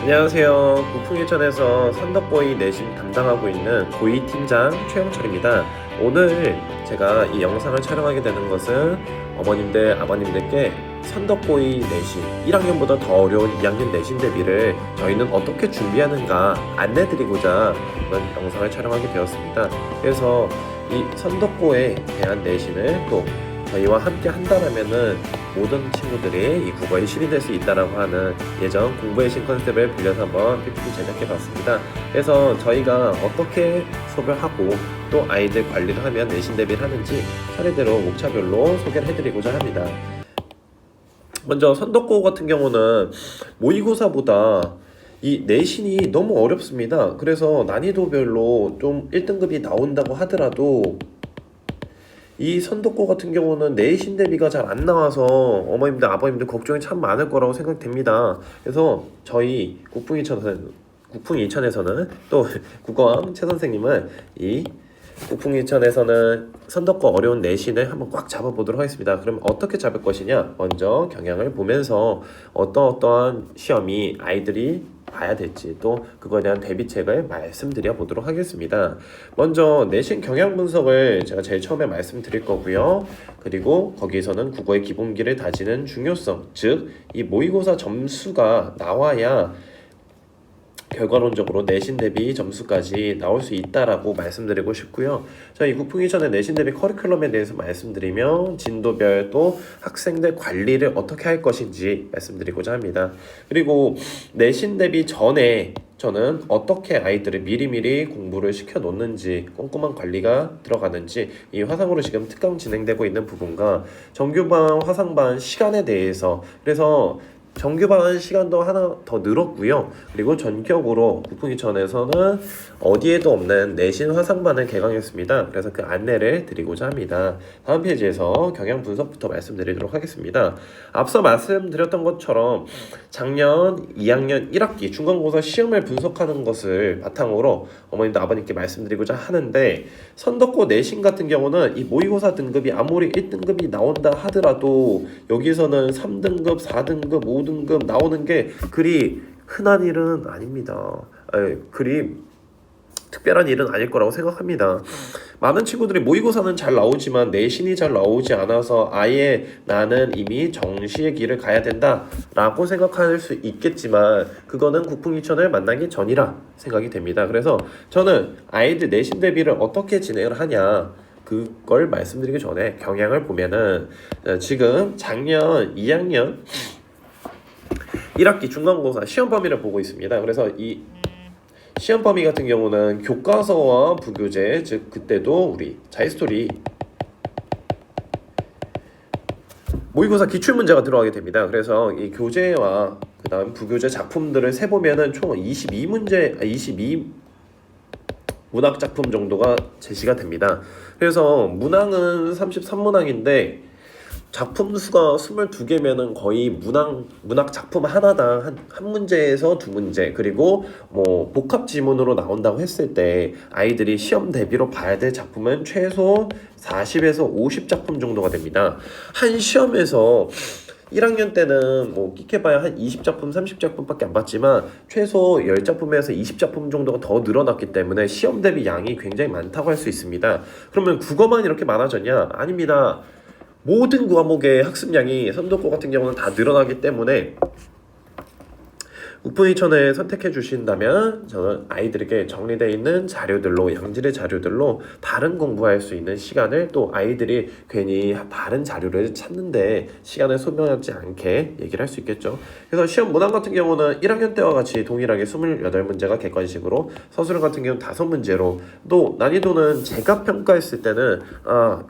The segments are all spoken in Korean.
안녕하세요. 국풍일천에서 선덕고의 내신 담당하고 있는 고위 팀장 최영철입니다. 오늘 제가 이 영상을 촬영하게 되는 것은 어머님들, 아버님들께 선덕고의 내신 1학년보다 더 어려운 2학년 내신 대비를 저희는 어떻게 준비하는가 안내드리고자 이번 영상을 촬영하게 되었습니다. 그래서 이 선덕고에 대한 내신을 또 저희와 함께 한다면은 모든 친구들이 이 국어에 실인될 수 있다라고 하는 예전 공부의 신 컨셉을 빌려서 한번 PPT 제작해봤습니다. 그래서 저희가 어떻게 수업을 하고 또 아이들 관리를 하면 내신 대비를 하는지 차례대로 목차별로 소개를 해드리고자 합니다. 먼저 선덕고 같은 경우는 모의고사보다 이 내신이 너무 어렵습니다. 그래서 난이도별로 좀 1등급이 나온다고 하더라도 이 선덕고 같은 경우는 내신 대비가 잘 안 나와서 어머님들 아버님들 걱정이 참 많을 거라고 생각됩니다. 그래서 저희 국풍이천에서는 또 국어왕 최 선생님은 이 국풍이천에서는 선덕고 어려운 내신을 한번 꽉 잡아보도록 하겠습니다. 그럼 어떻게 잡을 것이냐? 먼저 경향을 보면서 어떠한 시험이 아이들이 봐야 될지 또 그거에 대한 대비책을 말씀드려 보도록 하겠습니다. 먼저 내신 경향 분석을 제가 제일 처음에 말씀드릴 거고요. 그리고 거기에서는 국어의 기본기를 다지는 중요성, 즉 이 모의고사 점수가 나와야 결과론적으로 내신 대비 점수까지 나올 수 있다라고 말씀드리고 싶고요. 저희 국풍이천의 내신 대비 커리큘럼에 대해서 말씀드리며 진도별 또 학생들 관리를 어떻게 할 것인지 말씀드리고자 합니다. 그리고 내신 대비 전에 저는 어떻게 아이들을 미리미리 공부를 시켜 놓는지 꼼꼼한 관리가 들어가는지 이 화상으로 지금 특강 진행되고 있는 부분과 정규반, 화상반 시간에 대해서 그래서 정규반 시간도 하나 더 늘었고요. 그리고 전격으로 국풍이천에서는 어디에도 없는 내신 화상반을 개강했습니다. 그래서 그 안내를 드리고자 합니다. 다음 페이지에서 경향 분석부터 말씀드리도록 하겠습니다. 앞서 말씀드렸던 것처럼 작년 2학년 1학기 중간고사 시험을 분석하는 것을 바탕으로 어머님도 아버님께 말씀드리고자 하는데 선덕고 내신 같은 경우는 이 모의고사 등급이 아무리 1등급이 나온다 하더라도 여기서는 3등급, 4등급, 5등급 나오는 게 그리 흔한 일은 아닙니다. 그리 특별한 일은 아닐 거라고 생각합니다. 많은 친구들이 모의고사는 잘 나오지만 내신이 잘 나오지 않아서 아예 나는 이미 정시의 길을 가야 된다 라고 생각할 수 있겠지만 그거는 국풍이천을 만나기 전이라 생각이 됩니다. 그래서 저는 아이들 내신 대비를 어떻게 진행을 하냐 그걸 말씀드리기 전에 경향을 보면은 지금 작년 2학년 1학기 중간고사 시험 범위를 보고 있습니다. 그래서 이 시험 범위 같은 경우는 교과서와 부교재, 즉 그때도 우리 자이스토리 모의고사 기출문제가 들어가게 됩니다. 그래서 이 교재와 그 다음 부교재 작품들을 세보면은 총 22 문학 작품 정도가 제시가 됩니다. 그래서 문항은 33문항인데 작품 수가 22개면은 거의 문학 작품 하나당 한 문제에서 두 문제 그리고 뭐 복합 지문으로 나온다고 했을 때 아이들이 시험 대비로 봐야 될 작품은 최소 40에서 50작품 정도가 됩니다. 한 시험에서 1학년 때는 뭐 끼케봐야 한 20작품, 30작품밖에 안 봤지만 최소 10작품에서 20작품 정도가 더 늘어났기 때문에 시험 대비 양이 굉장히 많다고 할 수 있습니다. 그러면 국어만 이렇게 많아졌냐? 아닙니다. 모든 과목의 학습량이 선덕고 같은 경우는 다 늘어나기 때문에 국풍이천을 선택해 주신다면 저는 아이들에게 정리되어 있는 자료들로 양질의 자료들로 다른 공부할 수 있는 시간을 또 아이들이 괜히 다른 자료를 찾는데 시간을 소비하지 않게 얘기를 할 수 있겠죠. 그래서 시험 문항 같은 경우는 1학년 때와 같이 동일하게 28문제가 객관식으로 서술형 같은 경우는 5문제로 또 난이도는 제가 평가했을 때는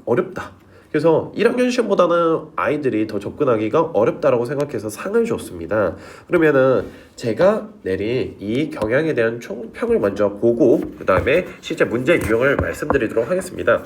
어렵다. 그래서 1학년 시험보다는 아이들이 더 접근하기가 어렵다라고 생각해서 상을 줬습니다. 그러면은 제가 내린 이 경향에 대한 총평을 먼저 보고 그 다음에 실제 문제 유형을 말씀드리도록 하겠습니다.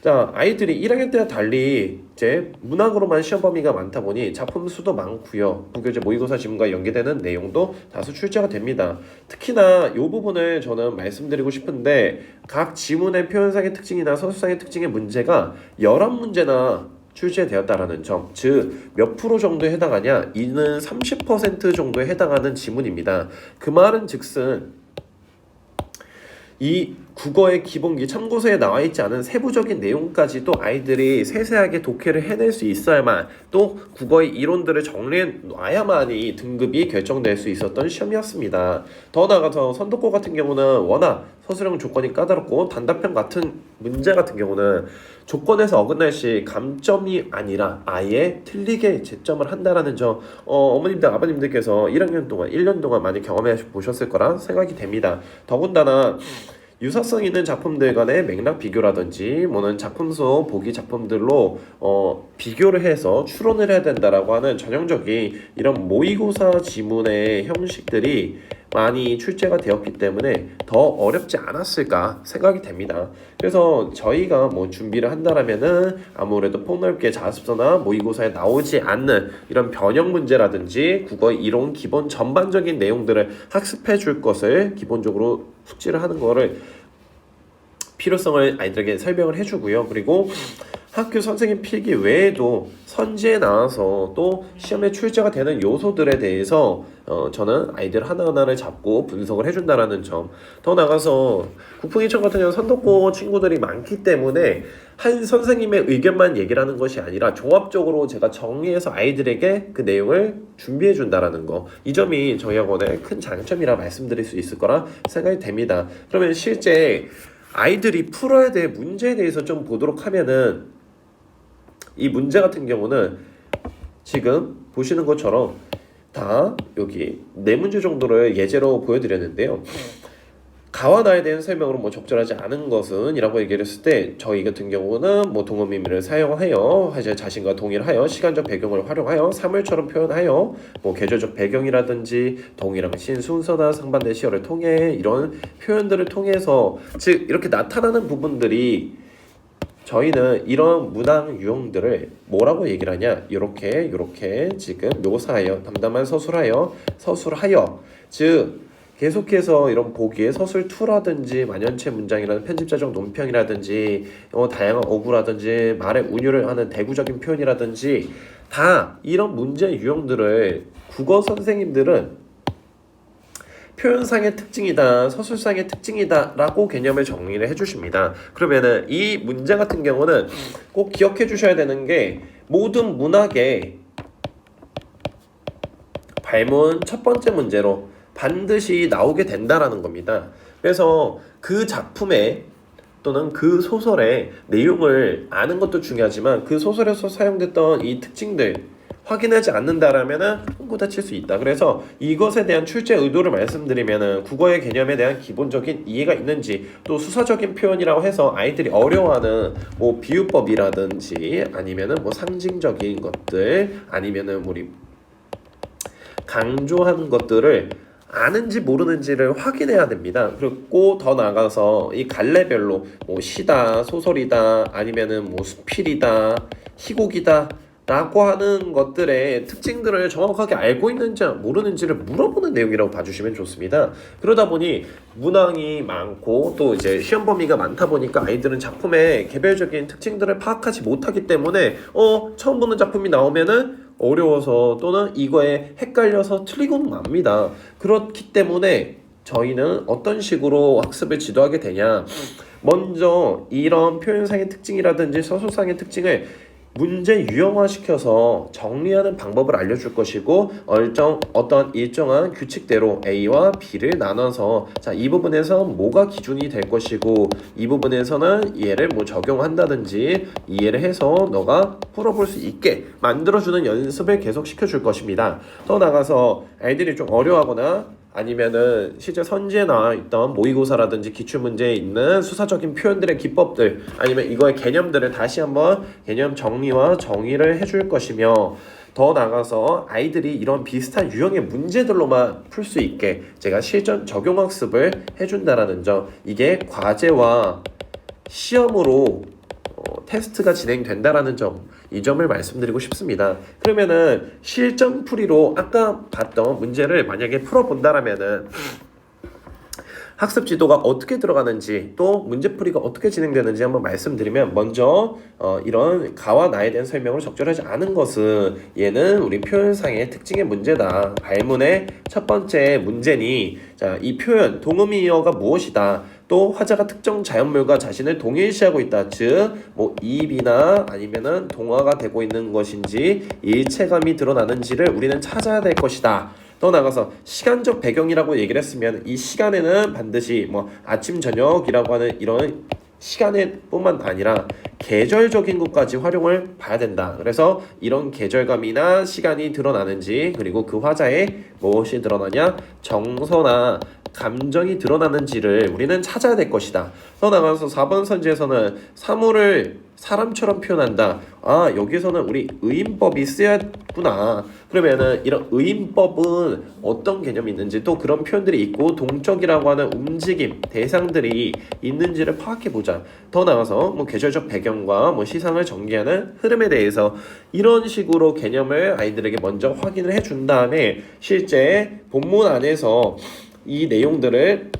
자, 아이들이 1학년 때와 달리 이제 문학으로만 시험 범위가 많다 보니 작품 수도 많고요. 부교재 모의고사 지문과 연계되는 내용도 다수 출제가 됩니다. 특히나 이 부분을 저는 말씀드리고 싶은데 각 지문의 표현상의 특징이나 서술상의 특징의 문제가 11문제나 출제되었다라는 점, 즉 몇 프로 정도에 해당하냐? 이는 30% 정도에 해당하는 지문입니다. 그 말은 즉슨 이 국어의 기본기 참고서에 나와 있지 않은 세부적인 내용까지도 아이들이 세세하게 독해를 해낼 수 있어야만, 또 국어의 이론들을 정리해 놔야만이 등급이 결정될 수 있었던 시험이었습니다. 더 나아가서 선독고 같은 경우는 워낙 서술형 조건이 까다롭고 단답형 같은 문제 같은 경우는 조건에서 어긋날 시 감점이 아니라 아예 틀리게 채점을 한다라는 점, 어머님들 아버님들께서 1년 동안 많이 경험해 보셨을 거라 생각이 됩니다. 더군다나 유사성 있는 작품들 간의 맥락 비교라든지 뭐는 작품서 보기 작품들로 비교를 해서 추론을 해야 된다라고 하는 전형적인 이런 모의고사 지문의 형식들이 많이 출제가 되었기 때문에 더 어렵지 않았을까 생각이 됩니다. 그래서 저희가 뭐 준비를 한다라면은 아무래도 폭넓게 자습서나 모의고사에 나오지 않는 이런 변형 문제라든지 국어 이론 기본 전반적인 내용들을 학습해 줄 것을 기본적으로 숙지를 하는 거를 필요성을 아이들에게 설명을 해주고요. 그리고 학교 선생님 필기 외에도 선지에 나와서 또 시험에 출제가 되는 요소들에 대해서 저는 아이들 하나하나를 잡고 분석을 해준다라는 점. 더 나가서 국풍이청 같은 경우는 선독고 친구들이 많기 때문에 한 선생님의 의견만 얘기를 하는 것이 아니라 종합적으로 제가 정리해서 아이들에게 그 내용을 준비해 준다라는 거, 이 점이 저희 학원의 큰 장점이라 말씀드릴 수 있을 거라 생각이 됩니다. 그러면 실제 아이들이 풀어야 될 문제에 대해서 좀 보도록 하면은, 이 문제 같은 경우는 지금 보시는 것처럼 다 여기 4문제 정도를 예제로 보여드렸는데요. 가와 나에 대한 설명으로 뭐 적절하지 않은 것은 이라고 얘기를 했을 때, 저희 같은 경우는 뭐 동음의미를 사용하여 자신과 동일하여 시간적 배경을 활용하여 사물처럼 표현하여 뭐 계절적 배경이라든지 동일함신 순서나 상반된 시어를 통해 이런 표현들을 통해서, 즉 이렇게 나타나는 부분들이 저희는 이런 문항 유형들을 뭐라고 얘기를 하냐, 요렇게 지금 묘사하여 담담한 서술하여, 즉 계속해서 이런 보기에 서술2라든지 만연체 문장이라든 편집자적 논평이라든지 다양한 어구라든지 말의 운율을 하는 대구적인 표현이라든지 다 이런 문제 유형들을 국어 선생님들은 표현상의 특징이다, 서술상의 특징이다 라고 개념을 정리를 해주십니다. 그러면은 이 문제 같은 경우는 꼭 기억해 주셔야 되는 게, 모든 문학의 발문 첫 번째 문제로 반드시 나오게 된다라는 겁니다. 그래서 그 작품에 또는 그 소설의 내용을 아는 것도 중요하지만 그 소설에서 사용됐던 이 특징들 확인하지 않는다라면은 홍보 다칠 수 있다. 그래서 이것에 대한 출제 의도를 말씀드리면은 국어의 개념에 대한 기본적인 이해가 있는지, 또 수사적인 표현이라고 해서 아이들이 어려워하는 뭐 비유법이라든지 아니면은 뭐 상징적인 것들 아니면은 우리 강조하는 것들을 아는지 모르는지를 확인해야 됩니다. 그리고 더 나아가서 이 갈래별로 뭐 시다, 소설이다, 아니면은 뭐 수필이다, 희곡이다 라고 하는 것들의 특징들을 정확하게 알고 있는지 모르는지를 물어보는 내용이라고 봐주시면 좋습니다. 그러다 보니 문항이 많고 또 이제 시험 범위가 많다 보니까 아이들은 작품의 개별적인 특징들을 파악하지 못하기 때문에 처음 보는 작품이 나오면은 어려워서 또는 이거에 헷갈려서 틀리고는 맙니다. 그렇기 때문에 저희는 어떤 식으로 학습을 지도하게 되냐, 먼저 이런 표현상의 특징이라든지 서술상의 특징을 문제 유형화시켜서 정리하는 방법을 알려줄 것이고, 어떤 일정한 규칙대로 A와 B를 나눠서 이 부분에서 뭐가 기준이 될 것이고 이 부분에서는 얘를 뭐 적용한다든지 이해를 해서 너가 풀어볼 수 있게 만들어주는 연습을 계속 시켜줄 것입니다. 더 나가서 아이들이 좀 어려워하거나 아니면은 실제 선지에 나와 있던 모의고사라든지 기출문제에 있는 수사적인 표현들의 기법들 아니면 이거의 개념들을 다시 한번 개념 정리와 정의를 해줄 것이며, 더 나아가서 아이들이 이런 비슷한 유형의 문제들로만 풀 수 있게 제가 실전 적용 학습을 해준다라는 점, 이게 과제와 시험으로 테스트가 진행된다라는 점, 이 점을 말씀드리고 싶습니다. 그러면은 실전풀이로 아까 봤던 문제를 만약에 풀어본다라면은 학습 지도가 어떻게 들어가는지 또 문제풀이가 어떻게 진행되는지 한번 말씀드리면 먼저 이런 가와 나에 대한 설명으로 적절하지 않은 것은 얘는 우리 표현상의 특징의 문제다. 발문의 첫 번째 문제니 자, 이 표현 동음이어가 무엇이다. 또 화자가 특정 자연물과 자신을 동일시하고 있다. 즉, 뭐 이입이나 아니면은 동화가 되고 있는 것인지 일체감이 드러나는지를 우리는 찾아야 될 것이다. 더 나아가서 시간적 배경이라고 얘기를 했으면 이 시간에는 반드시 뭐 아침 저녁이라고 하는 이런 시간에 뿐만 아니라 계절적인 것까지 활용을 봐야 된다. 그래서 이런 계절감이나 시간이 드러나는지 그리고 그 화자에 무엇이 드러나냐 정서나 감정이 드러나는지를 우리는 찾아야 될 것이다. 더 나아가서 4번 선지에서는 사물을 사람처럼 표현한다. 아, 여기서는 우리 의인법이 쓰였구나. 그러면은 이런 의인법은 어떤 개념이 있는지 또 그런 표현들이 있고 동적이라고 하는 움직임, 대상들이 있는지를 파악해 보자. 더 나아가서 뭐 계절적 배경과 뭐 시상을 전개하는 흐름에 대해서 이런 식으로 개념을 아이들에게 먼저 확인을 해준 다음에 실제 본문 안에서 이 내용들을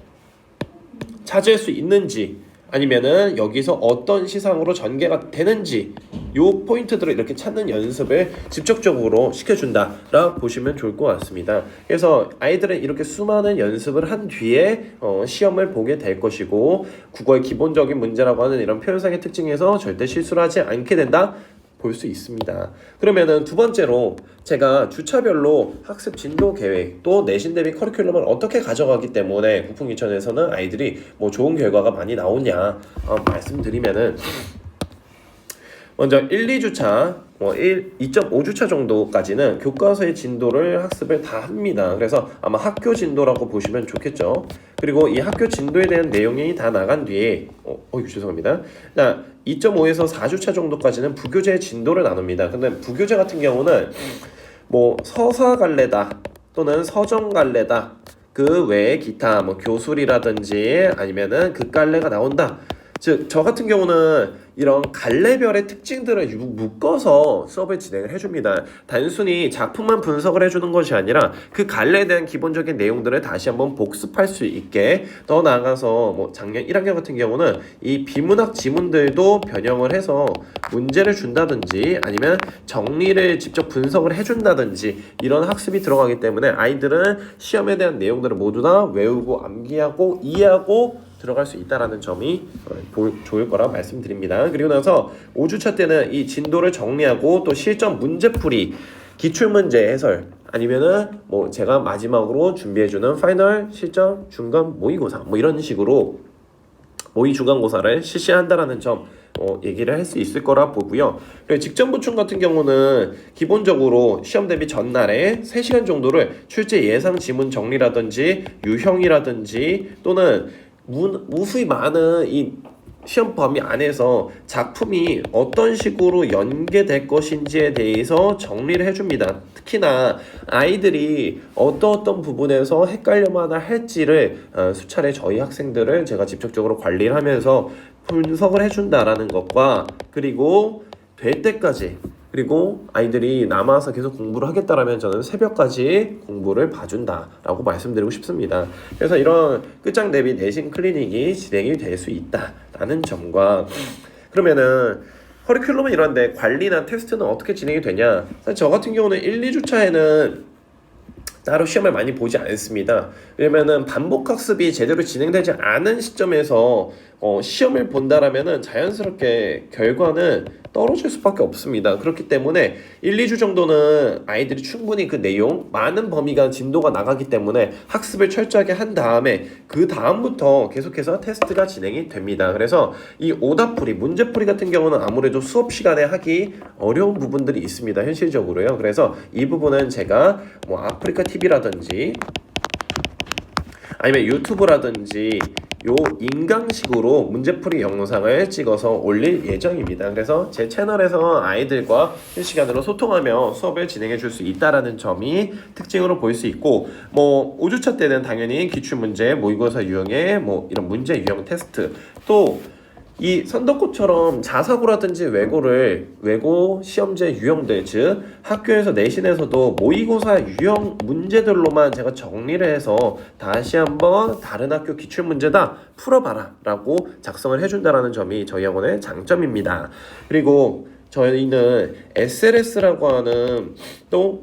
찾을 수 있는지 아니면은 여기서 어떤 시상으로 전개가 되는지 요 포인트들을 이렇게 찾는 연습을 직접적으로 시켜준다라고 보시면 좋을 것 같습니다. 그래서 아이들은 이렇게 수많은 연습을 한 뒤에 시험을 보게 될 것이고 국어의 기본적인 문제라고 하는 이런 표현상의 특징에서 절대 실수를 하지 않게 된다 볼 수 있습니다. 그러면은 두 번째로 제가 주차별로 학습 진도 계획 또 내신 대비 커리큘럼을 어떻게 가져가기 때문에 국풍이천에서는 아이들이 뭐 좋은 결과가 많이 나오냐 말씀드리면은 먼저 1, 2주차, 2.5주차 정도까지는 교과서의 진도를 학습을 다 합니다. 그래서 아마 학교 진도라고 보시면 좋겠죠. 그리고 이 학교 진도에 대한 내용이 다 나간 뒤에 죄송합니다. 자, 2.5에서 4주차 정도까지는 부교재 진도를 나눕니다. 근데 부교재 같은 경우는 뭐 서사 갈래다 또는 서정 갈래다 그 외에 기타 뭐 교술이라든지 아니면은 극갈래가 나온다. 즉 저 같은 경우는 이런 갈래별의 특징들을 묶어서 수업을 진행을 해줍니다. 단순히 작품만 분석을 해주는 것이 아니라 그 갈래에 대한 기본적인 내용들을 다시 한번 복습할 수 있게 더 나아가서 뭐 작년 1학년 같은 경우는 이 비문학 지문들도 변형을 해서 문제를 준다든지 아니면 정리를 직접 분석을 해준다든지 이런 학습이 들어가기 때문에 아이들은 시험에 대한 내용들을 모두 다 외우고 암기하고 이해하고 들어갈 수 있다라는 점이 좋을 거라 말씀드립니다. 그리고 나서 5주차 때는 이 진도를 정리하고 또 실전 문제풀이, 기출문제 해설 아니면은 뭐 제가 마지막으로 준비해주는 파이널, 실전, 중간, 모의고사 뭐 이런 식으로 모의 중간고사를 실시한다라는 점 얘기를 할 수 있을 거라 보고요. 그리고 직전 보충 같은 경우는 기본적으로 시험 대비 전날에 3시간 정도를 출제 예상 지문 정리라든지 유형이라든지 또는 무수히 많은 이 시험 범위 안에서 작품이 어떤 식으로 연계될 것인지에 대해서 정리를 해줍니다. 특히나 아이들이 어떤 부분에서 헷갈려만 할지를 수차례 저희 학생들을 제가 직접적으로 관리를 하면서 분석을 해준다라는 것과 그리고 될 때까지 그리고 아이들이 남아서 계속 공부를 하겠다라면 저는 새벽까지 공부를 봐준다라고 말씀드리고 싶습니다. 그래서 이런 끝장 대비 내신 클리닉이 진행이 될 수 있다라는 점과 그러면은 커리큘럼은 이런데 관리나 테스트는 어떻게 진행이 되냐? 사실 저 같은 경우는 1, 2주차에는 따로 시험을 많이 보지 않습니다. 왜냐면은 반복 학습이 제대로 진행되지 않은 시점에서 시험을 본다라면은 자연스럽게 결과는 떨어질 수밖에 없습니다. 그렇기 때문에 1, 2주 정도는 아이들이 충분히 그 내용 많은 범위가 진도가 나가기 때문에 학습을 철저하게 한 다음에 그 다음부터 계속해서 테스트가 진행이 됩니다. 그래서 이 오답풀이, 문제풀이 같은 경우는 아무래도 수업 시간에 하기 어려운 부분들이 있습니다. 현실적으로요. 그래서 이 부분은 제가 뭐 아프리카 TV라든지 아니면 유튜브라든지 요 인강식으로 문제풀이 영상을 찍어서 올릴 예정입니다. 그래서 제 채널에서 아이들과 실시간으로 소통하며 수업을 진행해 줄 수 있다라는 점이 특징으로 보일 수 있고 뭐 5주차 때는 당연히 기출문제, 모의고사 유형의 뭐 이런 문제 유형 테스트 또 이 선덕고처럼 자사고라든지 외고 시험제 유형들, 즉 학교에서 내신에서도 모의고사 유형 문제들로만 제가 정리를 해서 다시 한번 다른 학교 기출문제다 풀어봐라 라고 작성을 해준다는 점이 저희 학원의 장점입니다. 그리고 저희는 SLS라고 하는 또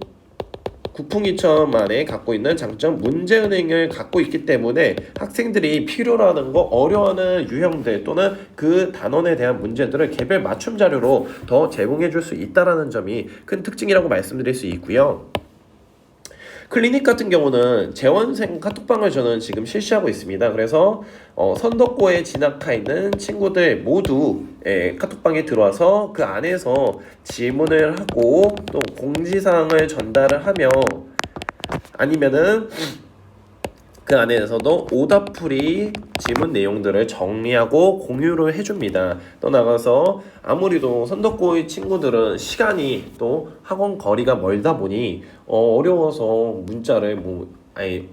국풍이천만에 갖고 있는 장점 문제은행을 갖고 있기 때문에 학생들이 필요로 하는 거 어려워하는 유형들 또는 그 단원에 대한 문제들을 개별 맞춤 자료로 더 제공해 줄 수 있다는 점이 큰 특징이라고 말씀드릴 수 있고요. 클리닉 같은 경우는 재원생 카톡방을 저는 지금 실시하고 있습니다. 그래서 선덕고에 진학하 있는 친구들 모두 카톡방에 들어와서 그 안에서 질문을 하고 또 공지사항을 전달을 하며 아니면은 그 안에서도 오답풀이 질문 내용들을 정리하고 공유를 해줍니다. 또 나가서 아무리도 선덕고의 친구들은 시간이 또 학원 거리가 멀다 보니 어려워서 문자를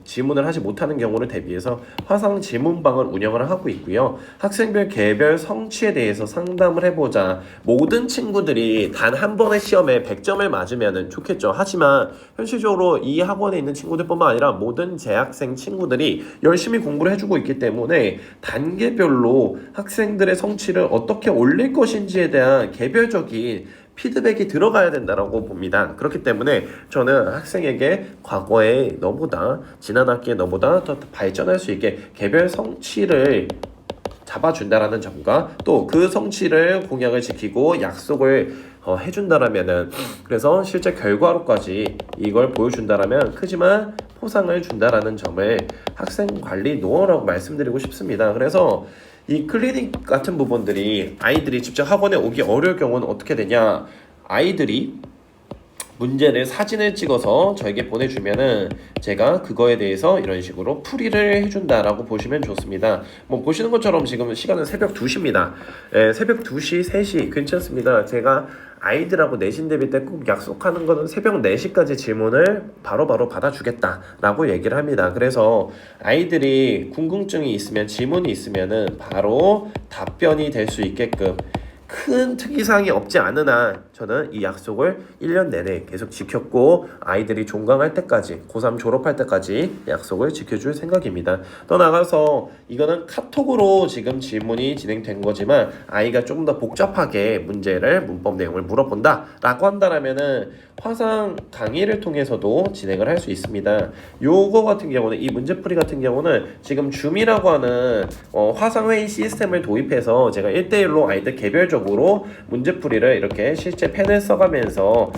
질문을 하지 못하는 경우를 대비해서 화상 질문방을 운영을 하고 있고요. 학생별 개별 성취에 대해서 상담을 해보자. 모든 친구들이 단 한 번의 시험에 100점을 맞으면 좋겠죠. 하지만 현실적으로 이 학원에 있는 친구들뿐만 아니라 모든 재학생 친구들이 열심히 공부를 해주고 있기 때문에 단계별로 학생들의 성취를 어떻게 올릴 것인지에 대한 개별적인 피드백이 들어가야 된다고 봅니다. 그렇기 때문에 저는 학생에게 과거에 너보다 지난 학기에 너보다 더 발전할 수 있게 개별 성취를 잡아준다라는 점과 또 그 성취를 공약을 지키고 약속을 해준다라면은 그래서 실제 결과로까지 이걸 보여준다라면 크지만 포상을 준다라는 점을 학생 관리 노하우라고 말씀드리고 싶습니다. 그래서 이 클리닉 같은 부분들이 아이들이 직접 학원에 오기 어려울 경우는 어떻게 되냐? 아이들이 문제를 사진을 찍어서 저에게 보내주면은 제가 그거에 대해서 이런 식으로 풀이를 해준다라고 보시면 좋습니다. 뭐 보시는 것처럼 지금 시간은 새벽 2시입니다. 새벽 2시, 3시 괜찮습니다. 제가 아이들하고 내신 대비 때 꼭 약속하는 거는 새벽 4시까지 질문을 바로바로 받아주겠다라고 얘기를 합니다. 그래서 아이들이 궁금증이 있으면 질문이 있으면은 바로 답변이 될 수 있게끔 큰 특이사항이 없지 않은 한 저는 이 약속을 1년 내내 계속 지켰고 아이들이 종강할 때까지 고3 졸업할 때까지 약속을 지켜줄 생각입니다. 또 나가서 이거는 카톡으로 지금 질문이 진행된 거지만 아이가 조금 더 복잡하게 문제를 문법 내용을 물어본다 라고 한다면은 화상 강의를 통해서도 진행을 할 수 있습니다. 요거 같은 경우는 이 문제풀이 같은 경우는 지금 줌이라고 하는 화상회의 시스템을 도입해서 제가 1대1로 아이들 개별적으로 문제풀이를 이렇게 실제 펜을 써가면서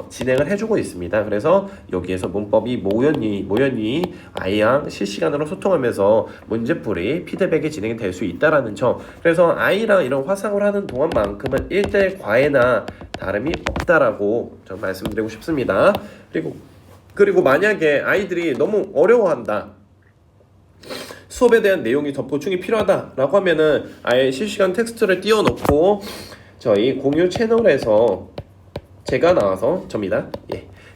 진행을 해주고 있습니다. 그래서 여기에서 문법이 모연이 아이랑 실시간으로 소통하면서 문제풀이 피드백이 진행이 될 수 있다라는 점. 그래서 아이랑 이런 화상을 하는 동안만큼은 1대1 과외나 다름이 없다라고 좀 말씀드리고 싶습니다. 그리고 만약에 아이들이 너무 어려워한다. 수업에 대한 내용이 더 보충이 필요하다라고 하면은 아예 실시간 텍스트를 띄워놓고 저희 공유 채널에서 제가 나와서 접니다.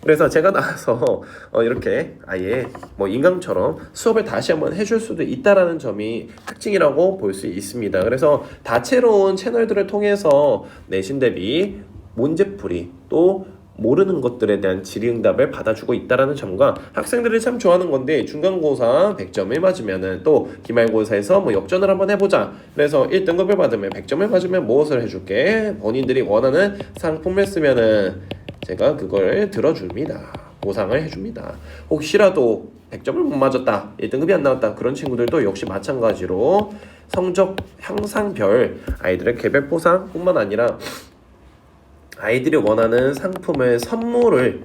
그래서 제가 나와서 이렇게 아예 뭐 인강처럼 수업을 다시 한번 해줄 수도 있다라는 점이 특징이라고 볼 수 있습니다. 그래서 다채로운 채널들을 통해서 내신 대비 문제풀이 또 모르는 것들에 대한 질의응답을 받아주고 있다라는 점과 학생들이 참 좋아하는 건데 중간고사 100점을 맞으면은 또 기말고사에서 뭐 역전을 한번 해보자. 그래서 1등급을 받으면 100점을 맞으면 무엇을 해줄게? 본인들이 원하는 상품을 쓰면은 제가 그걸 들어줍니다. 보상을 해줍니다. 혹시라도 100점을 못 맞았다, 1등급이 안 나왔다 그런 친구들도 역시 마찬가지로 성적 향상별 아이들의 개별 보상뿐만 아니라 아이들이 원하는 상품을 선물을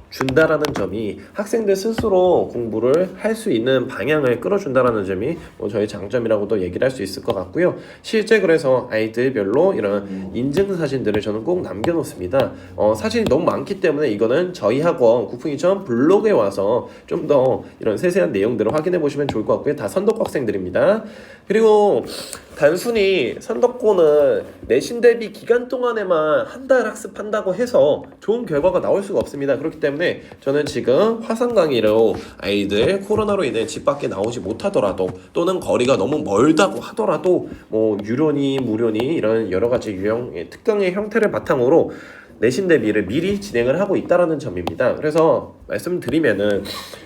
준다라는 점이 학생들 스스로 공부를 할 수 있는 방향을 끌어준다라는 점이 저희 장점이라고도 얘기를 할 수 있을 것 같고요. 실제 그래서 아이들별로 이런 인증 사진들을 저는 꼭 남겨놓습니다. 사진이 너무 많기 때문에 이거는 저희 학원 국풍이천 블로그에 와서 좀 더 이런 세세한 내용들을 확인해 보시면 좋을 것 같고요. 다 선덕고 학생들입니다. 그리고 단순히 선덕고는 내신 대비 기간 동안에만 한 달 학습한다고 해서 좋은 결과가 나올 수가 없습니다. 그렇기 때문에 저는 지금 화상 강의로 아이들 코로나로 인해 집 밖에 나오지 못하더라도 또는 거리가 너무 멀다고 하더라도 뭐 유료니 무료니 이런 여러 가지 특강의 형태를 바탕으로 내신 대비를 미리 진행을 하고 있다라는 점입니다. 그래서 말씀드리면은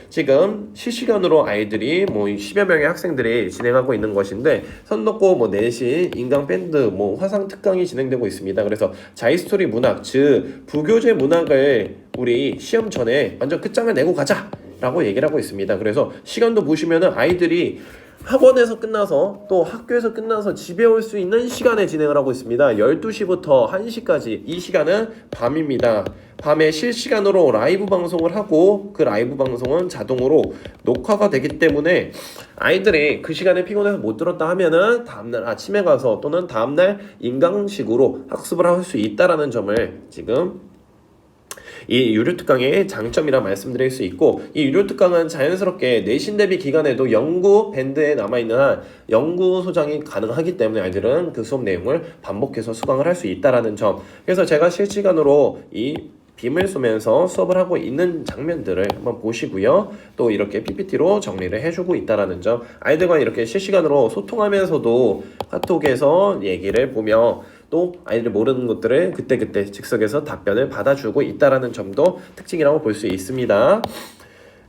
지금 실시간으로 아이들이 뭐 10여 명의 학생들이 진행하고 있는 것인데 선덕고 뭐 내신, 인강 밴드, 뭐 화상 특강이 진행되고 있습니다. 그래서 자이스토리 문학, 즉 부교재 문학을 우리 시험 전에 완전 끝장을 내고 가자라고 얘기를 하고 있습니다. 그래서 시간도 보시면은 아이들이 학원에서 끝나서 또 학교에서 끝나서 집에 올 수 있는 시간에 진행을 하고 있습니다. 12시부터 1시까지 이 시간은 밤입니다. 밤에 실시간으로 라이브 방송을 하고 그 라이브 방송은 자동으로 녹화가 되기 때문에 아이들이 그 시간에 피곤해서 못 들었다 하면은 다음날 아침에 가서 또는 다음날 인강식으로 학습을 할 수 있다라는 점을 지금 이 유료특강의 장점이라 말씀드릴 수 있고, 이 유료특강은 자연스럽게 내신 대비 기간에도 연구 밴드에 남아있는 한 연구 소장이 가능하기 때문에 아이들은 그 수업 내용을 반복해서 수강을 할 수 있다라는 점. 그래서 제가 실시간으로 이 빔을 쏘면서 수업을 하고 있는 장면들을 한번 보시고요. 또 이렇게 PPT로 정리를 해주고 있다라는 점. 아이들과 이렇게 실시간으로 소통하면서도 카톡에서 얘기를 보며 또 아이들이 모르는 것들을 그때그때 즉석에서 답변을 받아주고 있다라는 점도 특징이라고 볼 수 있습니다.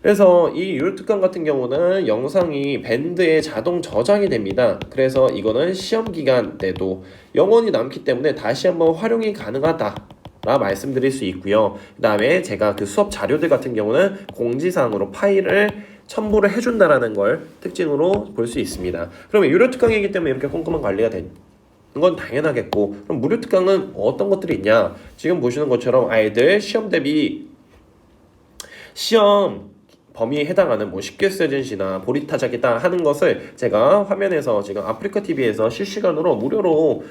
그래서 이 유료특강 같은 경우는 영상이 밴드에 자동 저장이 됩니다. 그래서 이거는 시험 기간 때도 영원히 남기 때문에 다시 한번 활용이 가능하다 라 말씀드릴 수 있고요. 그 다음에 제가 그 수업 자료들 같은 경우는 공지사항으로 파일을 첨부를 해준다라는 걸 특징으로 볼 수 있습니다. 그러면 유료특강이기 때문에 이렇게 꼼꼼한 관리가 된 건 당연하겠고, 그럼 무료특강은 어떤 것들이 있냐? 지금 보시는 것처럼 아이들 시험 대비 시험 범위에 해당하는 뭐 쉽게 쓰여진 시나 보리타작이다 하는 것을 제가 화면에서 지금 아프리카 TV에서 실시간으로 무료로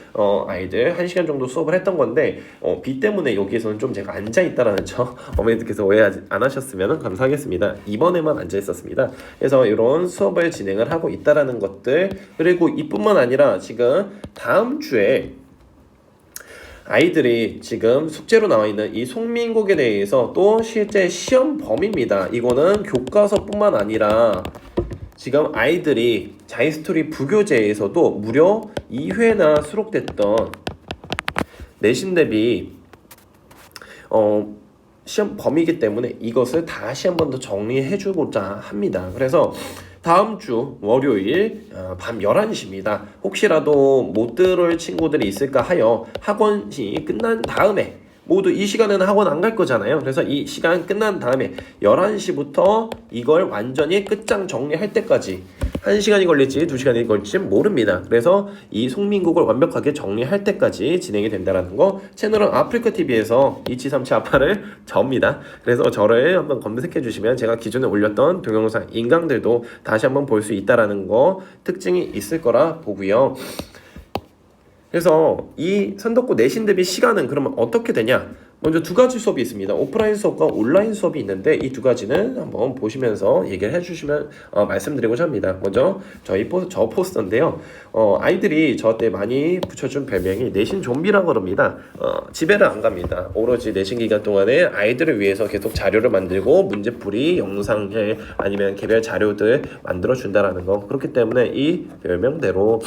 아이들 1시간 정도 수업을 했던 건데 비 때문에 여기에서는 좀 제가 앉아 있다라는 점 어머니들께서 오해 안 하셨으면 감사하겠습니다. 이번에만 앉아 있었습니다. 그래서 이런 수업을 진행을 하고 있다라는 것들, 그리고 이뿐만 아니라 지금 다음 주에 아이들이 지금 숙제로 나와 있는 이 송민곡에 대해서 또 실제 시험 범위입니다. 이거는 교과서뿐만 아니라 지금 아이들이 자이스토리 부교재에서도 무려 2회나 수록됐던 내신 대비 시험 범위이기 때문에 이것을 다시 한 번 더 정리해주고자 합니다. 그래서 다음 주 월요일 밤 11시입니다. 혹시라도 못 들을 친구들이 있을까 하여 학원이 끝난 다음에 모두 이 시간에는 학원 안 갈 거잖아요. 그래서 이 시간 끝난 다음에 11시부터 이걸 완전히 끝장 정리할 때까지 1시간이 걸릴지 2시간이 걸릴지 모릅니다. 그래서 이 송민국을 완벽하게 정리할 때까지 진행이 된다는 거, 채널은 아프리카 TV에서 이치삼치 아빠를 접니다. 그래서 저를 한번 검색해 주시면 제가 기존에 올렸던 동영상 인강들도 다시 한번 볼 수 있다는 거 특징이 있을 거라 보고요. 그래서 이 선덕고 내신 대비 시간은 그러면 어떻게 되냐? 먼저 두 가지 수업이 있습니다. 오프라인 수업과 온라인 수업이 있는데 이 두 가지는 한번 보시면서 얘기를 해주시면 말씀드리고자 합니다. 먼저 저 포스터인데요. 아이들이 저한테 많이 붙여준 별명이 내신 좀비라고 그럽니다. 집에를 안 갑니다. 오로지 내신 기간 동안에 아이들을 위해서 계속 자료를 만들고 문제풀이, 영상을 아니면 개별 자료들 만들어 준다라는 거. 그렇기 때문에 이 별명대로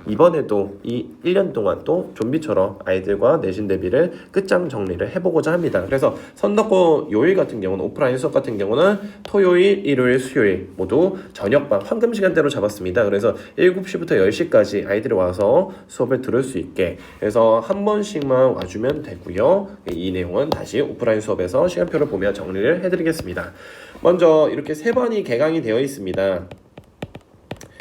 이번에도 이 1년 동안 또 좀비처럼 아이들과 내신 대비를 끝장 정리를 해보고자 합니다. 그래서 선덕고 요일 같은 경우는 오프라인 수업 같은 경우는 토요일, 일요일, 수요일 모두 저녁반 황금 시간대로 잡았습니다. 그래서 7시부터 10시까지 아이들이 와서 수업을 들을 수 있게, 그래서 한 번씩만 와주면 되고요. 이 내용은 다시 오프라인 수업에서 시간표를 보며 정리를 해드리겠습니다. 먼저 이렇게 3반이 개강이 되어 있습니다.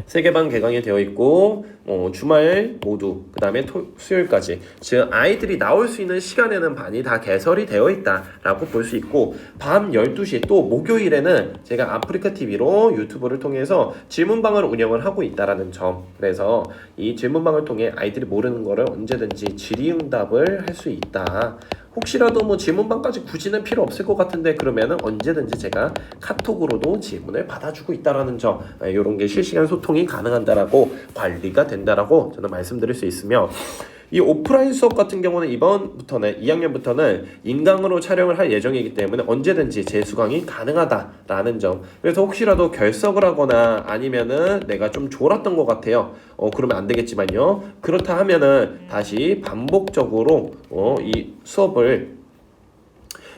3개 반 개강이 되어 있고 주말 모두 그 다음에 수요일까지, 즉 아이들이 나올 수 있는 시간에는 반이 다 개설이 되어 있다라고 볼 수 있고, 밤 12시 또 목요일에는 제가 아프리카 TV로 유튜브를 통해서 질문방을 운영을 하고 있다라는 점, 그래서 이 질문방을 통해 아이들이 모르는 거를 언제든지 질의응답을 할 수 있다. 혹시라도 뭐 질문방까지 굳이는 필요 없을 것 같은데 그러면은 언제든지 제가 카톡으로도 질문을 받아주고 있다라는 점, 이런 게 실시간 소통이 가능한다라고 관리가 된다라고 저는 말씀드릴 수 있으며, 이 오프라인 수업 같은 경우는 이번부터는 2학년부터는 인강으로 촬영을 할 예정이기 때문에 언제든지 재수강이 가능하다라는 점. 그래서 혹시라도 결석을 하거나 아니면은 내가 좀 졸았던 것 같아요. 그러면 안 되겠지만요. 그렇다 하면은 다시 반복적으로 이 수업을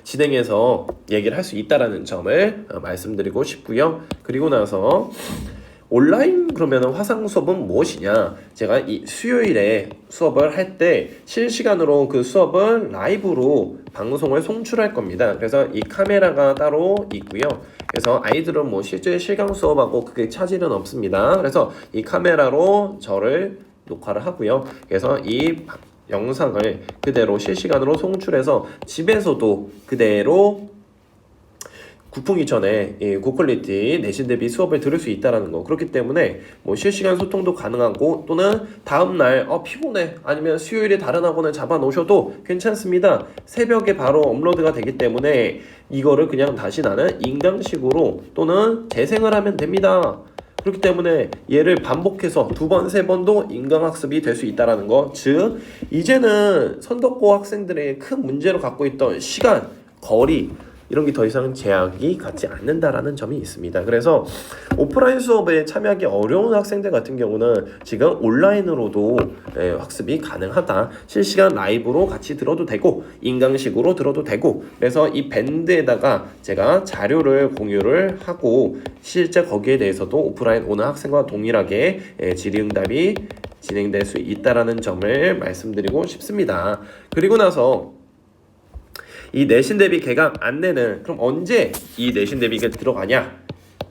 진행해서 얘기를 할 수 있다라는 점을 말씀드리고 싶고요. 그리고 나서 온라인 그러면 화상 수업은 무엇이냐? 제가 이 수요일에 수업을 할 때 실시간으로 그 수업을 라이브로 방송을 송출할 겁니다. 그래서 이 카메라가 따로 있고요. 그래서 아이들은 뭐 실제 실강 수업하고 그게 차질은 없습니다. 그래서 이 카메라로 저를 녹화를 하고요. 그래서 이 영상을 그대로 실시간으로 송출해서 집에서도 그대로 구풍이 전에 고퀄리티 내신 대비 수업을 들을 수 있다라는 거. 그렇기 때문에 뭐 실시간 소통도 가능하고 또는 다음날 피곤해 아니면 수요일에 다른 학원을 잡아 놓으셔도 괜찮습니다. 새벽에 바로 업로드가 되기 때문에 이거를 그냥 다시 나는 인강식으로 또는 재생을 하면 됩니다. 그렇기 때문에 얘를 반복해서 2번, 3번도 인강학습이 될 수 있다라는 거. 즉 이제는 선덕고 학생들의 큰 문제로 갖고 있던 시간, 거리 이런 게 더 이상 제약이 갖지 않는다라는 점이 있습니다. 그래서 오프라인 수업에 참여하기 어려운 학생들 같은 경우는 지금 온라인으로도 학습이 가능하다. 실시간 라이브로 같이 들어도 되고 인강식으로 들어도 되고, 그래서 이 밴드에다가 제가 자료를 공유를 하고 실제 거기에 대해서도 오프라인 오는 학생과 동일하게 질의응답이 진행될 수 있다라는 점을 말씀드리고 싶습니다. 그리고 나서 이 내신 대비 개강 안내는 그럼 언제 이 내신 대비가 들어가냐?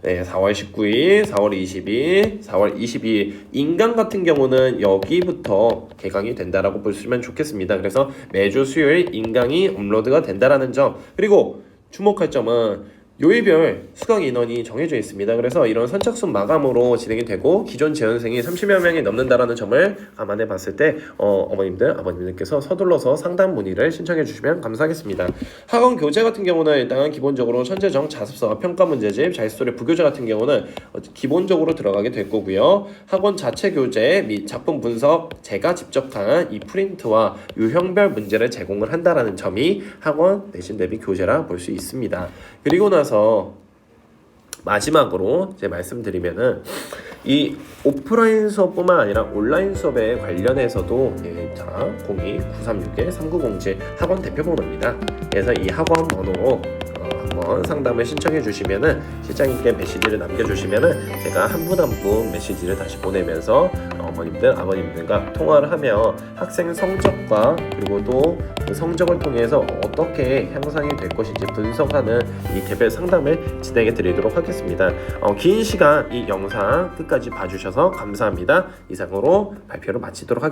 4월 19일, 4월 20일, 4월 22일 인강 같은 경우는 여기부터 개강이 된다라고 보시면 좋겠습니다. 그래서 매주 수요일 인강이 업로드가 된다라는 점, 그리고 주목할 점은 요일별 수강 인원이 정해져 있습니다. 그래서 이런 선착순 마감으로 진행이 되고 기존 재원생이 30여 명이 넘는다라는 점을 감안해 봤을 때 어머님들, 아버님들께서 서둘러서 상담 문의를 신청해 주시면 감사하겠습니다. 학원 교재 같은 경우는 일단 기본적으로 천재정, 자습서, 평가 문제집, 자기소리 부교재 같은 경우는 기본적으로 들어가게 될 거고요. 학원 자체 교재 및 작품 분석, 제가 직접 한 이 프린트와 유형별 문제를 제공을 한다라는 점이 학원 내신 대비 교재라 볼 수 있습니다. 그리고 나서 마지막으로 제가 말씀드리면은 이 오프라인 수업뿐만 아니라 온라인 수업에 관련해서도 자 02-936-3907 학원 대표번호입니다. 그래서 이 학원 번호 한번 상담을 신청해 주시면은 실장님께 메시지를 남겨주시면은 제가 한 분 한 분 메시지를 다시 보내면서 어머님들, 아버님들과 통화를 하며 학생 성적과 그리고 또 그 성적을 통해서 어떻게 향상이 될 것인지 분석하는 이 개별 상담을 진행해 드리도록 하겠습니다. 긴 시간 이 영상 끝까지 봐주셔서 감사합니다. 이상으로 발표를 마치도록 하겠습니다.